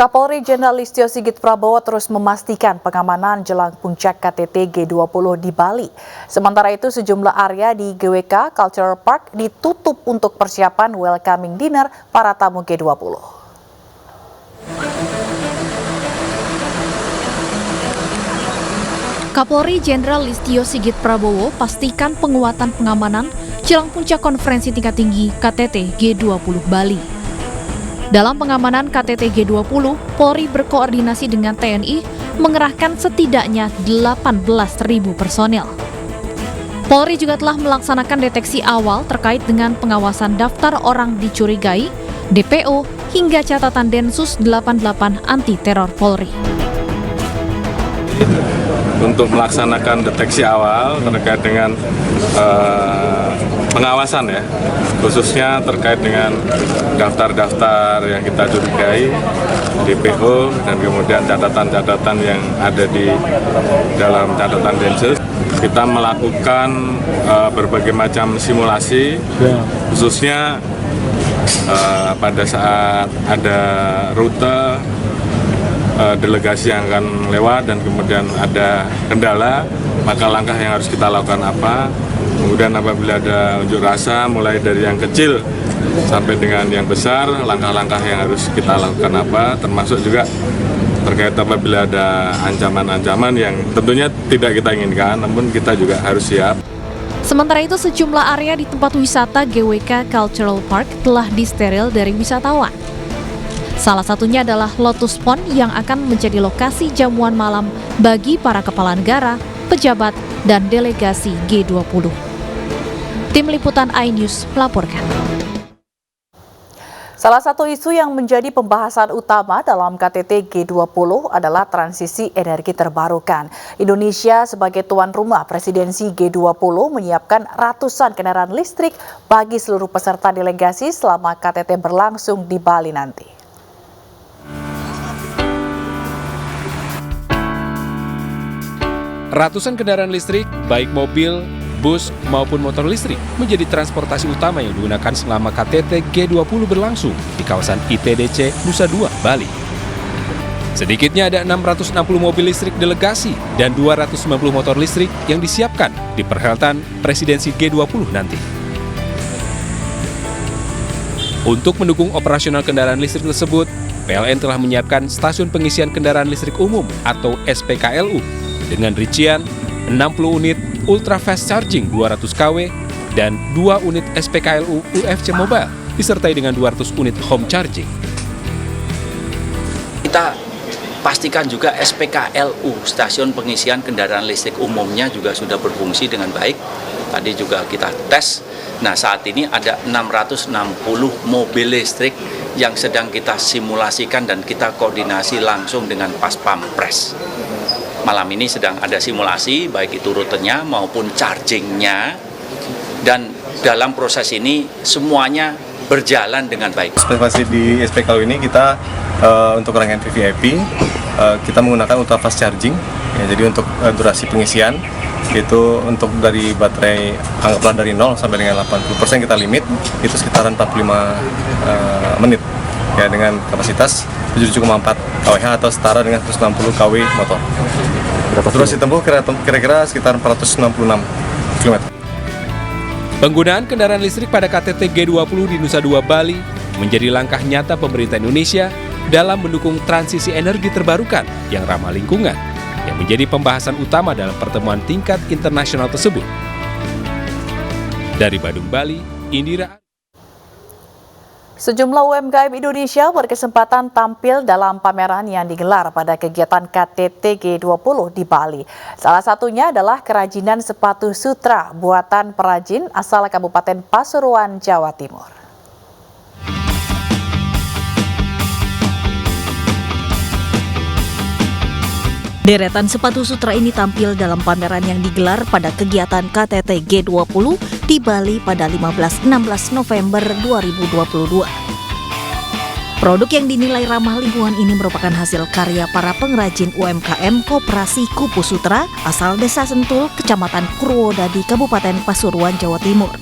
Kapolri Jenderal Listio Sigit Prabowo terus memastikan pengamanan jelang puncak KTT G20 di Bali. Sementara itu sejumlah area di GWK Cultural Park ditutup untuk persiapan welcoming dinner para tamu G20. Kapolri Jenderal Listio Sigit Prabowo pastikan penguatan pengamanan jelang puncak konferensi tingkat tinggi KTT G20 Bali. Dalam pengamanan KTT G20, Polri berkoordinasi dengan TNI mengerahkan setidaknya 18.000 personel. Polri juga telah melaksanakan deteksi awal terkait dengan pengawasan daftar orang dicurigai, DPO, hingga catatan Densus 88 anti teror Polri. Untuk melaksanakan deteksi awal terkait dengan pengawasan ya, khususnya terkait dengan daftar-daftar yang kita curigai, DPO, dan kemudian catatan-catatan yang ada di dalam catatan Densus. Kita melakukan berbagai macam simulasi, khususnya pada saat ada rute delegasi yang akan lewat dan kemudian ada kendala, maka langkah yang harus kita lakukan apa. Kemudian apabila ada unjuk rasa mulai dari yang kecil sampai dengan yang besar, langkah-langkah yang harus kita lakukan apa, termasuk juga terkait apabila ada ancaman-ancaman yang tentunya tidak kita inginkan, namun kita juga harus siap. Sementara itu sejumlah area di tempat wisata GWK Cultural Park telah disteril dari wisatawan. Salah satunya adalah Lotus Pond yang akan menjadi lokasi jamuan malam bagi para kepala negara, pejabat, dan delegasi G20. Tim Liputan iNews melaporkan. Salah satu isu yang menjadi pembahasan utama dalam KTT G20 adalah transisi energi terbarukan. Indonesia sebagai tuan rumah presidensi G20 menyiapkan ratusan kendaraan listrik bagi seluruh peserta delegasi selama KTT berlangsung di Bali nanti. Ratusan kendaraan listrik, baik mobil, bus, maupun motor listrik, menjadi transportasi utama yang digunakan selama KTT G20 berlangsung di kawasan ITDC Nusa Dua, Bali. Sedikitnya ada 660 mobil listrik delegasi dan 290 motor listrik yang disiapkan di perhelatan presidensi G20 nanti. Untuk mendukung operasional kendaraan listrik tersebut, PLN telah menyiapkan stasiun pengisian kendaraan listrik umum atau SPKLU dengan rincian 60 unit Ultra Fast Charging 200 kW dan 2 unit SPKLU UFC Mobile disertai dengan 200 unit Home Charging. Kita pastikan juga SPKLU, stasiun pengisian kendaraan listrik umumnya juga sudah berfungsi dengan baik. Tadi juga kita tes. Nah, saat ini ada 660 mobil listrik yang sedang kita simulasikan dan kita koordinasi langsung dengan Pas Pampres. Malam ini sedang ada simulasi, baik itu rutenya maupun chargingnya, dan dalam proses ini semuanya berjalan dengan baik. Spesifikasi di SPKLU ini kita untuk rangkaian VVIP kita menggunakan ultra fast charging, ya, jadi untuk durasi pengisian itu untuk dari baterai anggaplah dari 0 sampai dengan 80% kita limit itu sekitaran 45 menit, ya, dengan kapasitas 7,4 kWh atau setara dengan 160 kW motor. Durasi tempuh kira-kira sekitar 466 km. Penggunaan kendaraan listrik pada KTT G20 di Nusa Dua, Bali menjadi langkah nyata pemerintah Indonesia dalam mendukung transisi energi terbarukan yang ramah lingkungan, yang menjadi pembahasan utama dalam pertemuan tingkat internasional tersebut. Dari Badung, Bali, Indira. Sejumlah UMKM Indonesia berkesempatan tampil dalam pameran yang digelar pada kegiatan KTT G20 di Bali. Salah satunya adalah kerajinan sepatu sutra buatan perajin asal Kabupaten Pasuruan, Jawa Timur. Deretan sepatu sutra ini tampil dalam pameran yang digelar pada kegiatan KTT G20 di Bali pada 15-16 November 2022. Produk yang dinilai ramah lingkungan ini merupakan hasil karya para pengrajin UMKM Koperasi Kupu Sutra asal Desa Sentul, Kecamatan Purwodadi, Kabupaten Pasuruan, Jawa Timur.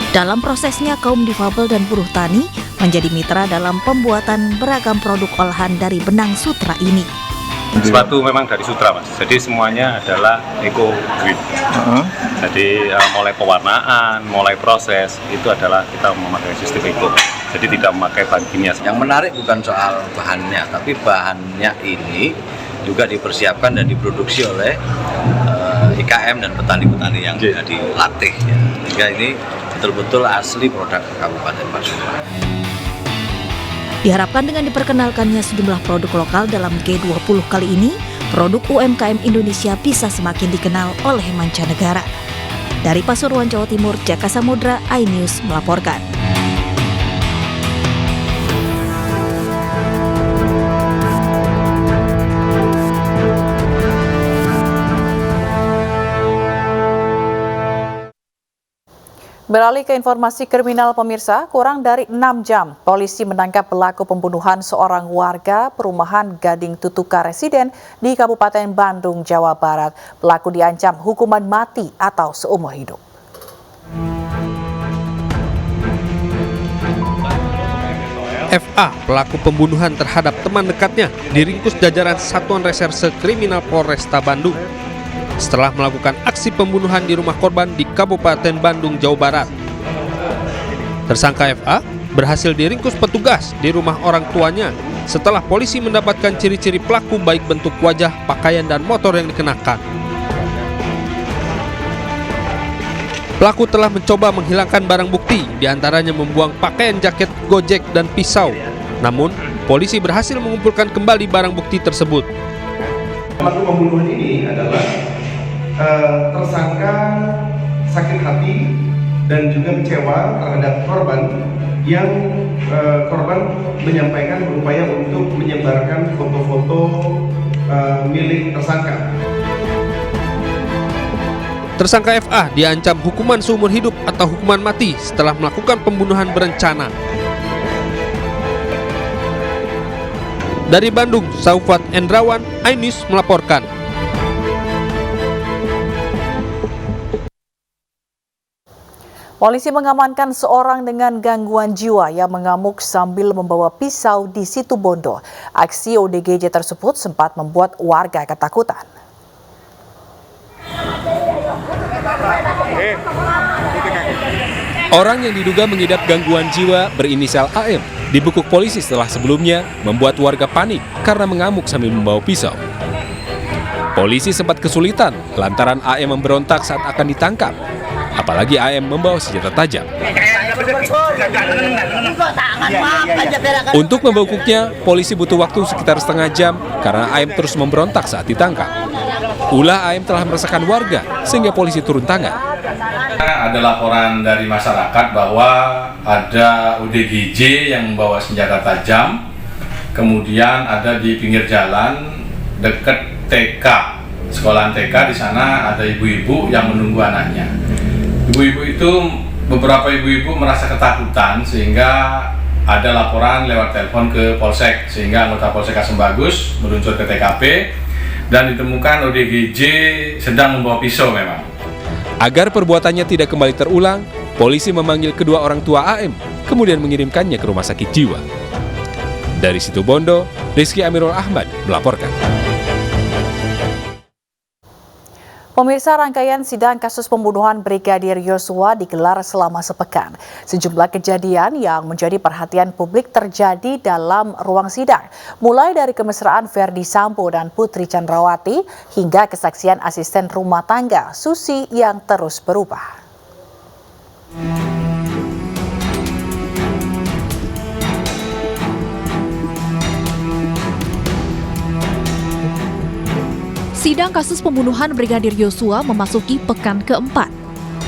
Dalam prosesnya, kaum difabel dan buruh tani menjadi mitra dalam pembuatan beragam produk olahan dari benang sutra ini. Sepatu memang dari sutra, Mas. Jadi semuanya adalah eco green. Jadi mulai pewarnaan, mulai proses itu adalah kita memakai sistem eco. Jadi tidak memakai bahan kimia. Yang menarik bukan soal bahannya, tapi bahannya ini juga dipersiapkan dan diproduksi oleh IKM dan petani-petani yang sudah dilatih. Ya. Sehingga ini betul-betul asli produk Kabupaten Pasuruan. Diharapkan dengan diperkenalkannya sejumlah produk lokal dalam G20 kali ini, produk UMKM Indonesia bisa semakin dikenal oleh mancanegara. Dari Pasuruan, Jawa Timur, Jaka Samudra, iNews melaporkan. Beralih ke informasi kriminal pemirsa, kurang dari 6 jam polisi menangkap pelaku pembunuhan seorang warga perumahan Gading Tutuka Residen di Kabupaten Bandung, Jawa Barat. Pelaku diancam hukuman mati atau seumur hidup. FA, pelaku pembunuhan terhadap teman dekatnya, diringkus jajaran Satuan Reserse Kriminal Polresta Bandung setelah melakukan aksi pembunuhan di rumah korban di Kabupaten Bandung, Jawa Barat. Tersangka FA berhasil diringkus petugas di rumah orang tuanya setelah polisi mendapatkan ciri-ciri pelaku baik bentuk wajah, pakaian, dan motor yang dikenakan. Pelaku telah mencoba menghilangkan barang bukti, diantaranya membuang pakaian jaket Gojek dan pisau. Namun, polisi berhasil mengumpulkan kembali barang bukti tersebut. Pelaku pembunuhan ini adalah tersangka sakit hati dan juga kecewa terhadap korban yang korban menyampaikan berupaya untuk menyebarkan foto-foto milik tersangka. Tersangka FA diancam hukuman seumur hidup atau hukuman mati setelah melakukan pembunuhan berencana. Dari Bandung, Saufat Endrawan, iNews melaporkan. Polisi mengamankan seorang dengan gangguan jiwa yang mengamuk sambil membawa pisau di Situbondo. Aksi ODGJ tersebut sempat membuat warga ketakutan. Orang yang diduga mengidap gangguan jiwa berinisial AM dibekuk polisi setelah sebelumnya membuat warga panik karena mengamuk sambil membawa pisau. Polisi sempat kesulitan lantaran AM memberontak saat akan ditangkap. Apalagi AM membawa senjata tajam. Untuk membekuknya, polisi butuh waktu sekitar setengah jam karena AM terus memberontak saat ditangkap. Ulah AM telah meresahkan warga sehingga polisi turun tangan. Ada laporan dari masyarakat bahwa ada ODGJ yang membawa senjata tajam, kemudian ada di pinggir jalan dekat TK, sekolahan TK. Di sana ada ibu-ibu yang menunggu anaknya. Ibu-ibu itu, beberapa ibu-ibu merasa ketakutan sehingga ada laporan lewat telepon ke Polsek, sehingga anggota Polsek Kasembagus meluncur ke TKP dan ditemukan ODGJ sedang membawa pisau memang. Agar perbuatannya tidak kembali terulang, polisi memanggil kedua orang tua AM, kemudian mengirimkannya ke rumah sakit jiwa. Dari Situbondo, Rizky Amirul Ahmad melaporkan. Pemirsa, rangkaian sidang kasus pembunuhan Brigadir Yosua digelar selama sepekan. Sejumlah kejadian yang menjadi perhatian publik terjadi dalam ruang sidang. Mulai dari kemesraan Ferdi Sambo dan Putri Chandrawati hingga kesaksian asisten rumah tangga Susi yang terus berubah. Sidang kasus pembunuhan Brigadir Yosua memasuki pekan keempat.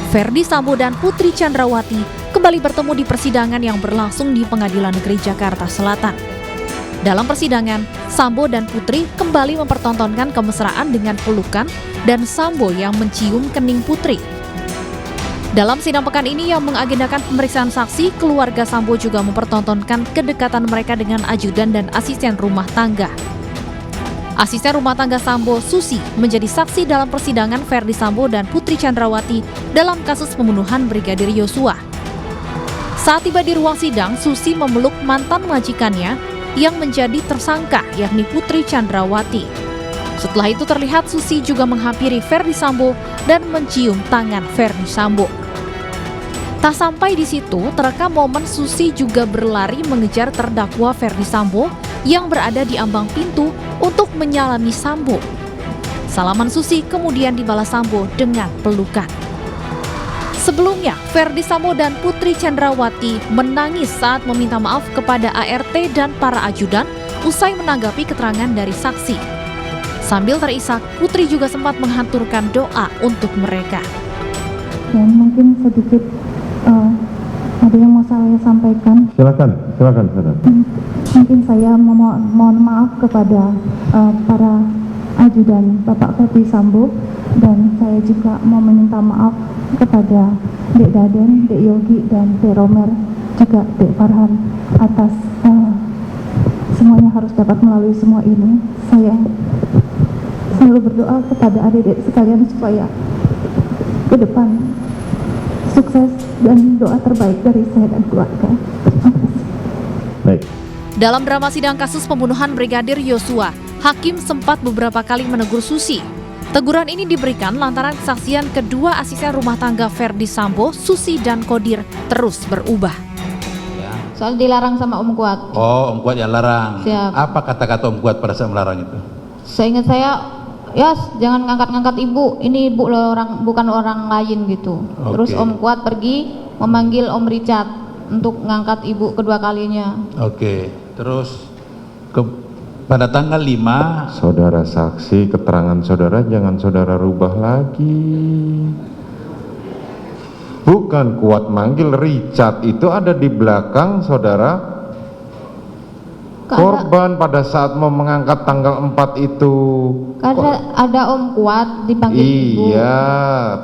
Ferdi Sambo dan Putri Chandrawati kembali bertemu di persidangan yang berlangsung di Pengadilan Negeri Jakarta Selatan. Dalam persidangan, Sambo dan Putri kembali mempertontonkan kemesraan dengan pelukan dan Sambo yang mencium kening Putri. Dalam sidang pekan ini yang mengagendakan pemeriksaan saksi, keluarga Sambo juga mempertontonkan kedekatan mereka dengan ajudan dan asisten rumah tangga. Asisten rumah tangga Sambo, Susi, menjadi saksi dalam persidangan Ferdi Sambo dan Putri Chandrawati dalam kasus pembunuhan Brigadir Yosua. Saat tiba di ruang sidang, Susi memeluk mantan majikannya yang menjadi tersangka, yakni Putri Chandrawati. Setelah itu terlihat Susi juga menghampiri Verdi Sambo dan mencium tangan Verdi Sambo. Tak sampai di situ, terekam momen Susi juga berlari mengejar terdakwa Verdi Sambo yang berada di ambang pintu untuk menyalami Sambo. Salaman Susi kemudian dibalas Sambo dengan pelukan. Sebelumnya, Verdi Sambo dan Putri Chandrawati menangis saat meminta maaf kepada ART dan para ajudan usai menanggapi keterangan dari saksi. Sambil terisak, Putri juga sempat menghanturkan doa untuk mereka. Dan mungkin sedikit ada yang mau saya sampaikan. Silakan. Mungkin saya mohon maaf kepada para ajudan Bapak Verdi Sambo, dan saya juga mau meminta maaf kepada Dek Daden, Dek Yogi, dan Dek Romer, juga Dek Farhan atas semuanya harus dapat melalui semua ini. Saya selalu berdoa kepada adik-adik sekalian supaya ke depan sukses dan doa terbaik dari saya dan keluarga. Baik. Dalam drama sidang kasus pembunuhan Brigadir Yosua, hakim sempat beberapa kali menegur Susi. Teguran ini diberikan lantaran kesaksian kedua asisten rumah tangga Verdi Sambo, Susi dan Kodir terus berubah. Soal dilarang sama Om Kuat. Oh, Om Kuat yang larang. Siap. Apa kata-kata Om Kuat pada saat melarang itu? Seingat saya, ya jangan ngangkat-ngangkat ibu, ini ibu bukan orang lain gitu. Oke. Terus Om Kuat pergi memanggil Om Richard untuk ngangkat ibu kedua kalinya. Oke. Terus pada tanggal 5, saudara saksi, keterangan saudara jangan saudara rubah lagi. Bukan Kuat manggil, Richard itu ada di belakang saudara korban pada saat mau mengangkat tanggal 4 itu. Ada Om Kuat dipanggil ibu. Iya,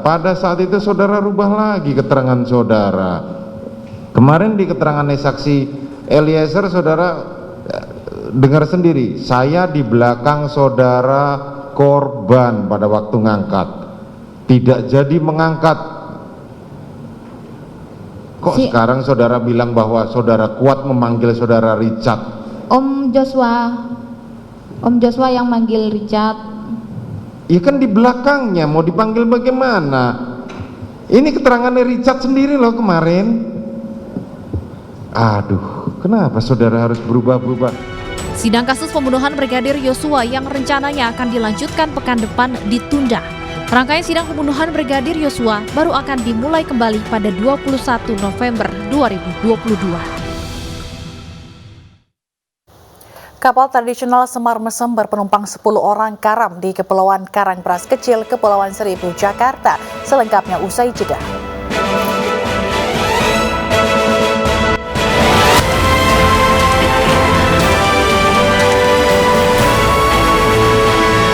pada saat itu saudara rubah lagi keterangan saudara. Kemarin di keterangan saksi Eliezer saudara dengar sendiri, saya di belakang saudara korban pada waktu ngangkat, tidak jadi mengangkat. Kok sekarang saudara bilang bahwa saudara Kuat memanggil saudara Richard? Om Joshua yang manggil Richard. Ya kan di belakangnya, mau dipanggil bagaimana? Ini keterangannya Richard sendiri loh kemarin. Aduh, kenapa saudara harus berubah-berubah? Sidang kasus pembunuhan Brigadir Yosua yang rencananya akan dilanjutkan pekan depan ditunda. Rangkaian sidang pembunuhan Brigadir Yosua baru akan dimulai kembali pada 21 November 2022. Kapal tradisional Semar Mesem berpenumpang 10 orang karam di Kepulauan Karangperas Kecil, Kepulauan Seribu, Jakarta. Selengkapnya usai jeda.